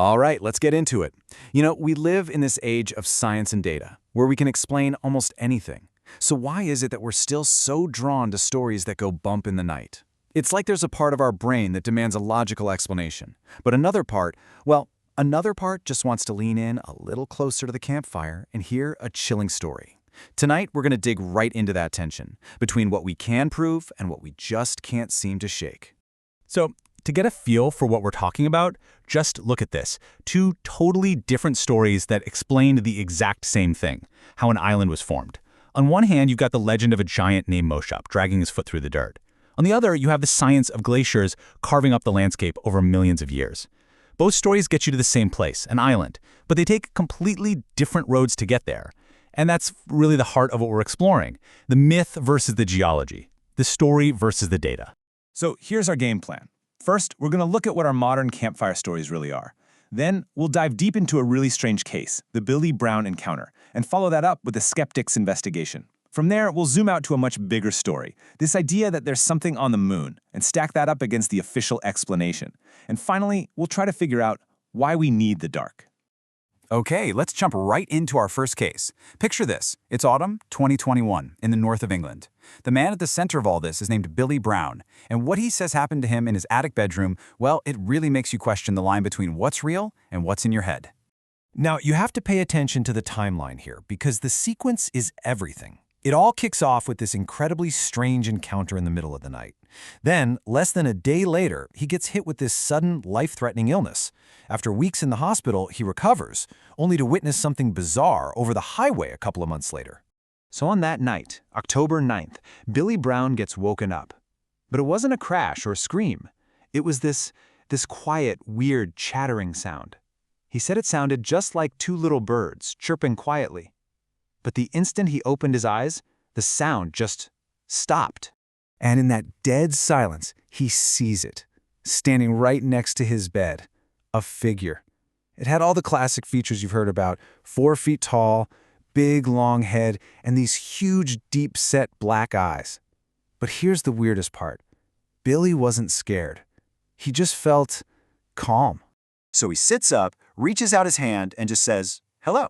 All right, let's get into it. We live in this age of science and data, where we can explain almost anything. So why is it that we're still so drawn to stories that go bump in the night? It's like there's a part of our brain that demands a logical explanation. But another part just wants to lean in a little closer to the campfire and hear a chilling story. Tonight, we're going to dig right into that tension between what we can prove and what we just can't seem to shake. So, to get a feel for what we're talking about, just look at this. Two totally different stories that explained the exact same thing, how an island was formed. On one hand, you've got the legend of a giant named Moshop dragging his foot through the dirt. On the other, you have the science of glaciers carving up the landscape over millions of years. Both stories get you to the same place, an island, but they take completely different roads to get there. And that's really the heart of what we're exploring, the myth versus the geology, the story versus the data. So here's our game plan. First, we're going to look at what our modern campfire stories really are. Then, we'll dive deep into a really strange case, the Billy Brown encounter, and follow that up with a skeptic's investigation. From there, we'll zoom out to a much bigger story, this idea that there's something on the moon, and stack that up against the official explanation. And finally, we'll try to figure out why we need the dark. Okay, let's jump right into our first case. Picture this. It's autumn 2021 in the north of England. The man at the center of all this is named Billy Brown, and what he says happened to him in his attic bedroom, well, it really makes you question the line between what's real and what's in your head. Now, you have to pay attention to the timeline here because the sequence is everything. It all kicks off with this incredibly strange encounter in the middle of the night. Then, less than a day later, he gets hit with this sudden, life-threatening illness. After weeks in the hospital, he recovers, only to witness something bizarre over the highway a couple of months later. So on that night, October 9th, Billy Brown gets woken up. But it wasn't a crash or a scream. It was this quiet, weird, chattering sound. He said it sounded just like two little birds chirping quietly. But the instant he opened his eyes, the sound just stopped. And in that dead silence, he sees it, standing right next to his bed, a figure. It had all the classic features you've heard about, 4 feet tall, big long head, and these huge deep-set black eyes. But here's the weirdest part. Billy wasn't scared. He just felt calm. So he sits up, reaches out his hand, and just says, "Hello."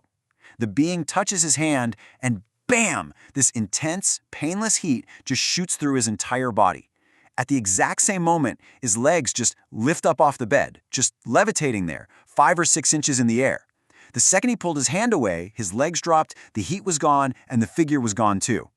The being touches his hand, and bam! This intense, painless heat just shoots through his entire body. At the exact same moment, his legs just lift up off the bed, just levitating there, 5 or 6 inches in the air. The second he pulled his hand away, his legs dropped, the heat was gone, and the figure was gone too.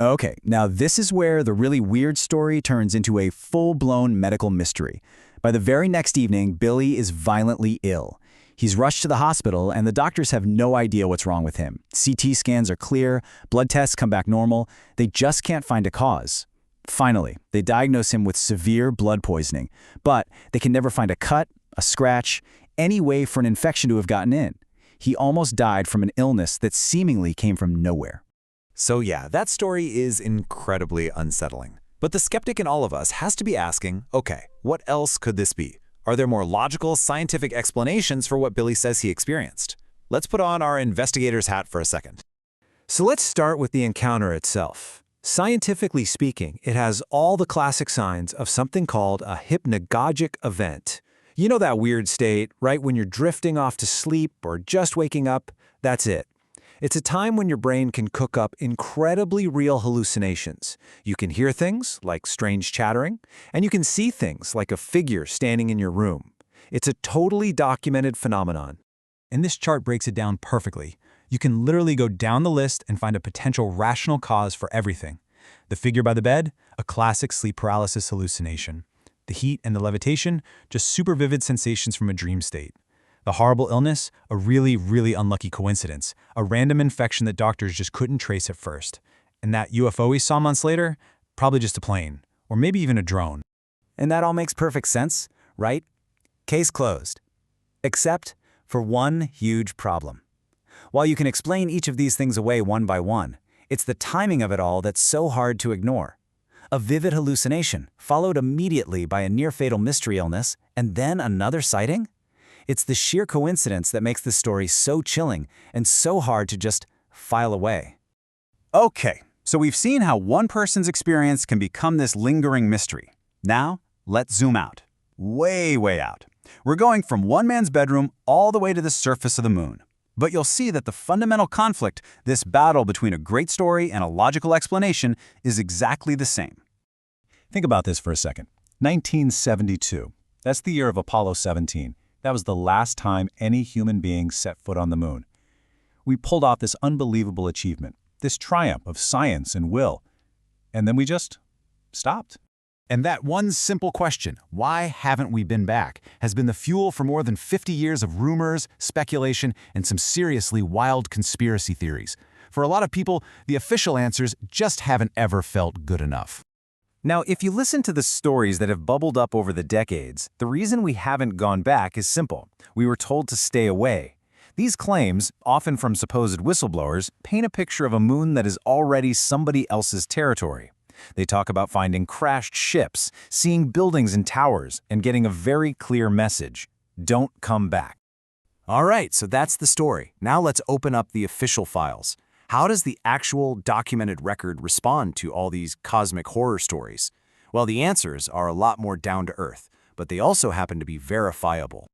Okay, now this is where the really weird story turns into a full-blown medical mystery. By the very next evening, Billy is violently ill. He's rushed to the hospital, and the doctors have no idea what's wrong with him. CT scans are clear, blood tests come back normal. They just can't find a cause. Finally, they diagnose him with severe blood poisoning, but they can never find a cut, a scratch, any way for an infection to have gotten in. He almost died from an illness that seemingly came from nowhere. So yeah, that story is incredibly unsettling. But the skeptic in all of us has to be asking, okay, what else could this be? Are there more logical, scientific explanations for what Billy says he experienced? Let's put on our investigator's hat for a second. So let's start with the encounter itself. Scientifically speaking, it has all the classic signs of something called a hypnagogic event. You know that weird state, right when you're drifting off to sleep or just waking up? That's it. It's a time when your brain can cook up incredibly real hallucinations. You can hear things, like strange chattering, and you can see things, like a figure standing in your room. It's a totally documented phenomenon. And this chart breaks it down perfectly. You can literally go down the list and find a potential rational cause for everything. The figure by the bed, a classic sleep paralysis hallucination. The heat and the levitation, just super vivid sensations from a dream state. The horrible illness, a really, really unlucky coincidence, a random infection that doctors just couldn't trace at first. And that UFO he saw months later, probably just a plane, or maybe even a drone. And that all makes perfect sense, right? Case closed. Except for one huge problem. While you can explain each of these things away one by one, it's the timing of it all that's so hard to ignore. A vivid hallucination, followed immediately by a near-fatal mystery illness, and then another sighting? It's the sheer coincidence that makes this story so chilling and so hard to just file away. Okay, so we've seen how one person's experience can become this lingering mystery. Now, let's zoom out. Way, way out. We're going from one man's bedroom all the way to the surface of the moon. But you'll see that the fundamental conflict, this battle between a great story and a logical explanation, is exactly the same. Think about this for a second. 1972. That's the year of Apollo 17. That was the last time any human being set foot on the moon. We pulled off this unbelievable achievement, this triumph of science and will, and then we just stopped. And that one simple question, why haven't we been back, has been the fuel for more than 50 years of rumors, speculation, and some seriously wild conspiracy theories. For a lot of people, the official answers just haven't ever felt good enough. Now, if you listen to the stories that have bubbled up over the decades, the reason we haven't gone back is simple. We were told to stay away. These claims, often from supposed whistleblowers, paint a picture of a moon that is already somebody else's territory. They talk about finding crashed ships, seeing buildings and towers, and getting a very clear message: don't come back. All right, so that's the story. Now let's open up the official files. How does the actual documented record respond to all these cosmic horror stories? Well, the answers are a lot more down to earth, but they also happen to be verifiable.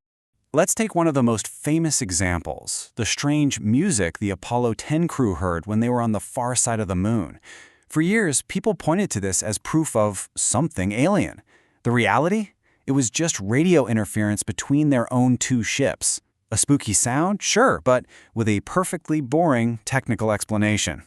Let's take one of the most famous examples, the strange music the Apollo 10 crew heard when they were on the far side of the moon. For years, people pointed to this as proof of something alien. The reality? It was just radio interference between their own two ships. A spooky sound? Sure, but with a perfectly boring technical explanation.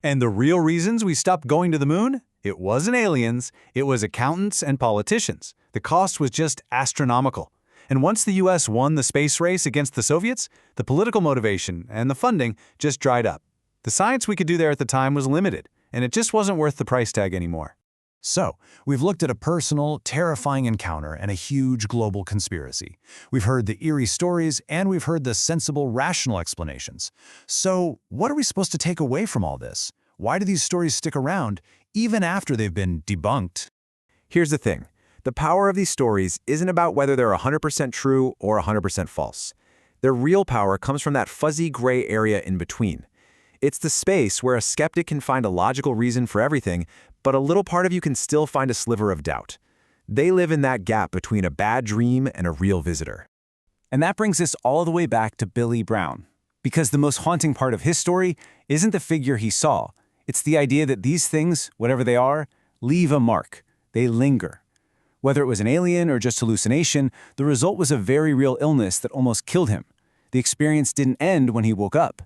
And the real reasons we stopped going to the moon? It wasn't aliens, it was accountants and politicians. The cost was just astronomical. And once the US won the space race against the Soviets, the political motivation and the funding just dried up. The science we could do there at the time was limited, and it just wasn't worth the price tag anymore. So, we've looked at a personal, terrifying encounter and a huge global conspiracy. We've heard the eerie stories, and we've heard the sensible, rational explanations. So, what are we supposed to take away from all this? Why do these stories stick around, even after they've been debunked? Here's the thing. The power of these stories isn't about whether they're 100% true or 100% false. Their real power comes from that fuzzy gray area in between. It's the space where a skeptic can find a logical reason for everything, but a little part of you can still find a sliver of doubt. They live in that gap between a bad dream and a real visitor. And that brings us all the way back to Billy Brown. Because the most haunting part of his story isn't the figure he saw. It's the idea that these things, whatever they are, leave a mark. They linger. Whether it was an alien or just hallucination, the result was a very real illness that almost killed him. The experience didn't end when he woke up.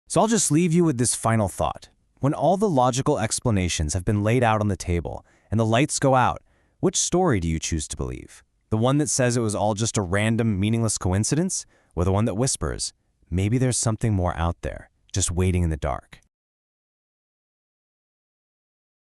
So I'll just leave you with this final thought. When all the logical explanations have been laid out on the table and the lights go out, which story do you choose to believe? The one that says it was all just a random, meaningless coincidence? Or the one that whispers, maybe there's something more out there, just waiting in the dark?